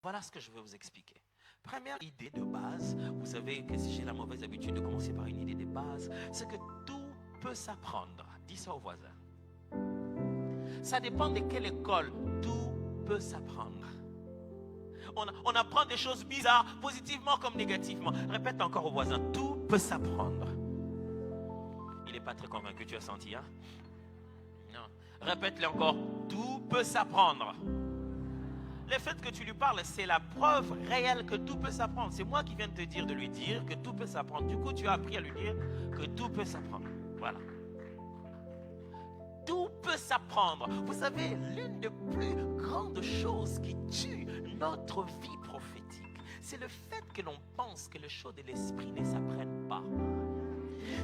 Voilà ce que je vais vous expliquer. Première idée de base, vous savez que si j'ai la mauvaise habitude de commencer par une idée de base, c'est que tout peut s'apprendre. Dis ça au voisin. Ça dépend de quelle école, tout peut s'apprendre. On apprend des choses bizarres, positivement comme négativement. Répète encore au voisin, tout peut s'apprendre. Il n'est pas très convaincu, tu as senti, hein? Non. Répète-le encore, tout peut s'apprendre. Le fait que tu lui parles, c'est la preuve réelle que tout peut s'apprendre. C'est moi qui viens de te dire, de lui dire que tout peut s'apprendre. Du coup, tu as appris à lui dire que tout peut s'apprendre. Voilà. Tout peut s'apprendre. Vous savez, l'une des plus grandes choses qui tue notre vie prophétique, c'est le fait que l'on pense que les choses de l'esprit ne s'apprennent pas.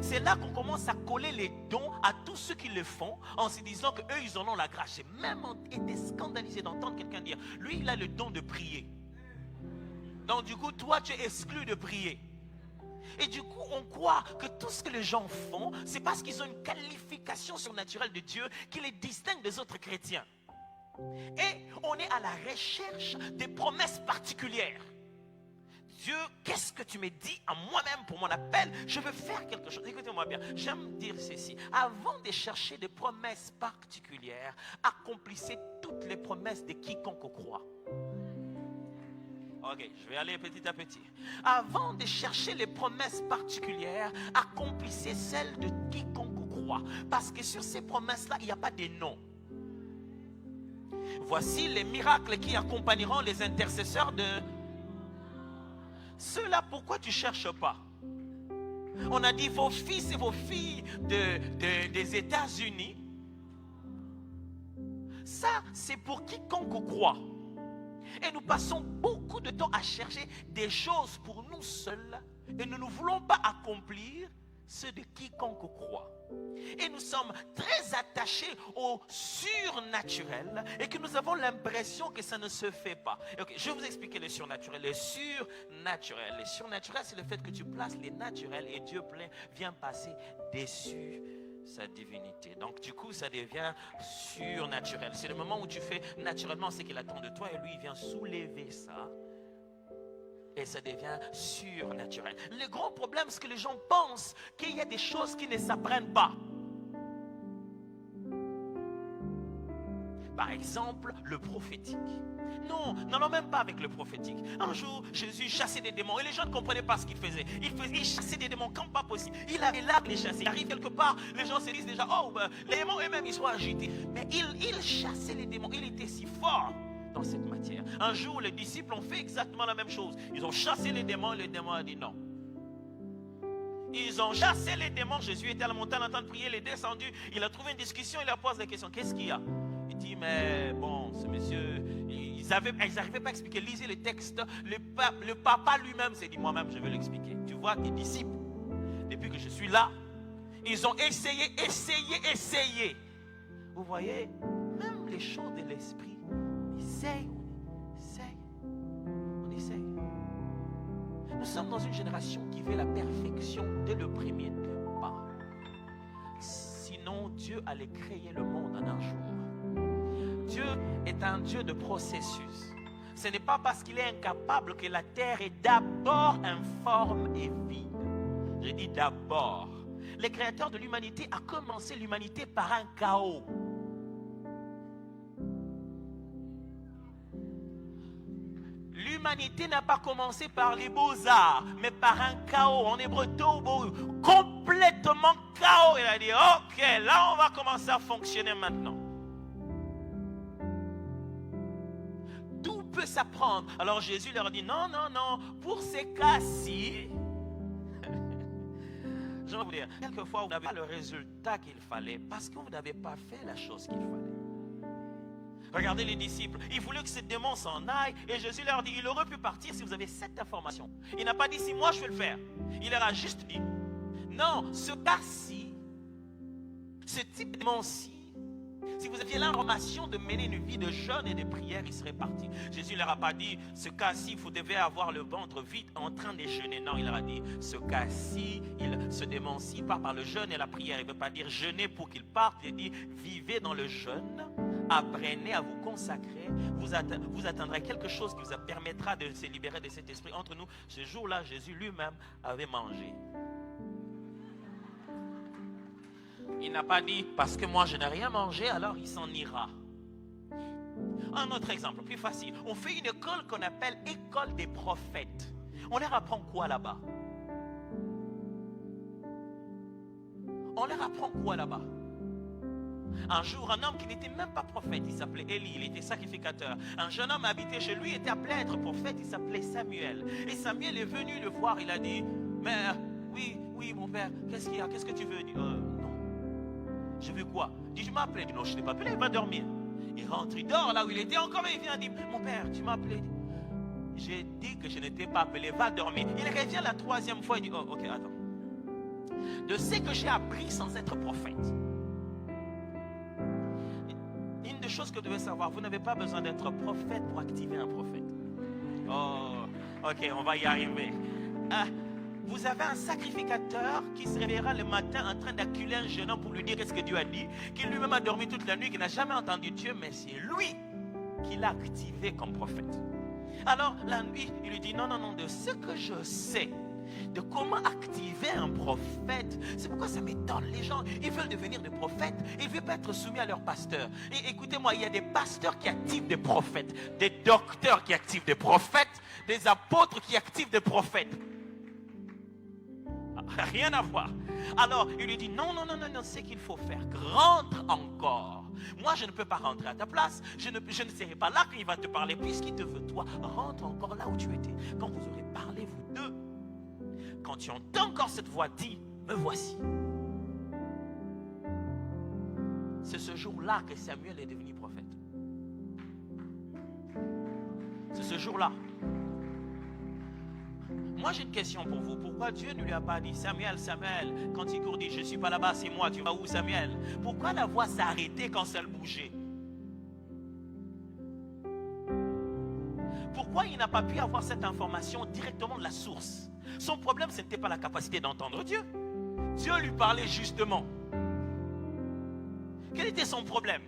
C'est là qu'on commence à coller les dons à tous ceux qui le font en se disant qu'eux, ils en ont la grâce. J'ai même été scandalisé d'entendre quelqu'un dire, lui, il a le don de prier. Donc du coup, toi, tu es exclu de prier. Et du coup, on croit que tout ce que les gens font, c'est parce qu'ils ont une qualification surnaturelle de Dieu qui les distingue des autres chrétiens. Et on est à la recherche des promesses particulières. Dieu, qu'est-ce que tu me dis à moi-même pour mon appel? Je veux faire quelque chose. Écoutez-moi bien, j'aime dire ceci. Avant de chercher des promesses particulières, accomplissez toutes les promesses de quiconque croit. Ok, je vais aller petit à petit. Avant de chercher les promesses particulières, accomplissez celles de quiconque croit. Parce que sur ces promesses-là, il n'y a pas de nom. Voici les miracles qui accompagneront les intercesseurs de... Ceux-là, pourquoi tu ne cherches pas? On a dit vos fils et vos filles des États-Unis. Ça, c'est pour quiconque croit. Et nous passons beaucoup de temps à chercher des choses pour nous seuls. Et nous ne voulons pas accomplir ceux de quiconque croit. Et nous sommes très attachés au surnaturel et que nous avons l'impression que ça ne se fait pas. Okay, je vais vous expliquer le surnaturel. Le surnaturel, c'est le fait que tu places les naturels et Dieu vient passer dessus sa divinité. Donc du coup, ça devient surnaturel. C'est le moment où tu fais naturellement ce qu'il attend de toi et lui, il vient soulever ça. Et ça devient surnaturel. Le grand problème, c'est que les gens pensent qu'il y a des choses qui ne s'apprennent pas. Par exemple, le prophétique. Non, n'allons même pas avec le prophétique. Un jour, Jésus chassait des démons et les gens ne comprenaient pas ce qu'il faisait. Il chassait des démons comme pas possible. Il avait l'art de les chasser. Il arrive quelque part, les gens se disent déjà, oh, ben, les démons eux-mêmes, ils sont agités. Mais il chassait les démons. Il était si fort dans cette matière. Un jour, les disciples ont fait exactement la même chose. Ils ont chassé les démons et le démon a dit non. Ils ont chassé les démons. Jésus était à la montagne en train de prier, il est descendu. Il a trouvé une discussion, il leur pose la question. Qu'est-ce qu'il y a? Il dit, mais bon, ce monsieur, ils n'arrivaient pas à expliquer. Lisez le texte. Le papa lui-même s'est dit, moi-même, je vais l'expliquer. Tu vois, tes disciples, depuis que je suis là, ils ont essayé. Vous voyez, même les choses de l'esprit, on essaye. Nous sommes dans une génération qui veut la perfection dès le premier pas. Sinon, Dieu allait créer le monde en un jour. Dieu est un Dieu de processus. Ce n'est pas parce qu'il est incapable que la terre est d'abord informe et vide. Je dis d'abord. Le créateur de l'humanité a commencé l'humanité par un chaos. L'humanité n'a pas commencé par les beaux-arts, mais par un chaos. En hébreu, tohu, complètement chaos. Il a dit, ok, là on va commencer à fonctionner maintenant. Tout peut s'apprendre. Alors Jésus leur dit, non, pour ces cas-ci, je vais vous dire, quelquefois vous n'avez pas le résultat qu'il fallait parce que vous n'avez pas fait la chose qu'il fallait. Regardez les disciples, ils voulaient que ces démons s'en aillent et Jésus leur dit, il aurait pu partir si vous avez cette information. Il n'a pas dit si moi je vais le faire. Il leur a juste dit, non, ce cas-ci, ce type de démon-ci, si vous aviez l'information de mener une vie de jeûne et de prière, il serait parti. Jésus ne leur a pas dit, ce cas-ci, vous devez avoir le ventre vide en train de jeûner. Non, il leur a dit, ce cas-ci, ce démon-ci part par le jeûne et la prière. Il ne veut pas dire jeûner pour qu'il parte, il dit, vivez dans le jeûne apprenez à vous consacrer, vous atteindrez quelque chose qui vous permettra de se libérer de cet esprit. Entre nous, ce jour-là, Jésus lui-même avait mangé. Il n'a pas dit, parce que moi je n'ai rien mangé, alors il s'en ira. Un autre exemple, plus facile. On fait une école qu'on appelle école des prophètes. On leur apprend quoi là-bas? On leur apprend quoi là-bas? Un jour, un homme qui n'était même pas prophète, il s'appelait Élie, il était sacrificateur. Un jeune homme habitait chez lui, était appelé à être prophète, il s'appelait Samuel. Et Samuel est venu le voir, il a dit, mais oui, mon père, qu'est-ce qu'il y a? Qu'est-ce que tu veux? Il dit, non. Je veux quoi? Il dit, je m'ai appelé. Il dit, non, je ne t'ai pas appelé, il va dormir. Il rentre, il dort là où il était encore, il vient, il dit, mon père, tu m'as appelé. J'ai dit que je ne t'ai pas appelé, va dormir. Il revient la troisième fois, il dit, oh, ok, attends. De ce que j'ai appris sans être prophète. Une des choses que vous devez savoir, vous n'avez pas besoin d'être prophète pour activer un prophète. Oh, ok, on va y arriver. Vous avez un sacrificateur qui se réveillera le matin en train d'acculer un jeune homme pour lui dire ce que Dieu a dit, qui lui-même a dormi toute la nuit, qui n'a jamais entendu Dieu, mais c'est lui qui l'a activé comme prophète. Alors, la nuit, il lui dit, non, de ce que je sais, de comment activer un prophète. C'est pourquoi ça m'étonne. Les gens, ils veulent devenir des prophètes et ils ne veulent pas être soumis à leur pasteur. Et écoutez-moi, il y a des pasteurs qui activent des prophètes, des docteurs qui activent des prophètes, des apôtres qui activent des prophètes. Rien à voir. Alors, il lui dit, non, c'est qu'il faut faire. Rentre encore. Moi, je ne peux pas rentrer à ta place. Je ne serai pas là quand il va te parler, puisqu'il te veut, toi. Rentre encore là où tu étais. Quand vous aurez parlé, vous deux. Quand tu entends encore cette voix, dis, me voici. C'est ce jour-là que Samuel est devenu prophète. C'est ce jour-là. Moi, j'ai une question pour vous. Pourquoi Dieu ne lui a pas dit, Samuel, quand il court, dit, je ne suis pas là-bas, c'est moi, tu vas où, Samuel? Pourquoi la voix s'est arrêtée quand ça le bougeait? Pourquoi il n'a pas pu avoir cette information directement de la source? Son problème, ce n'était pas la capacité d'entendre Dieu. Dieu lui parlait justement. Quel était son problème?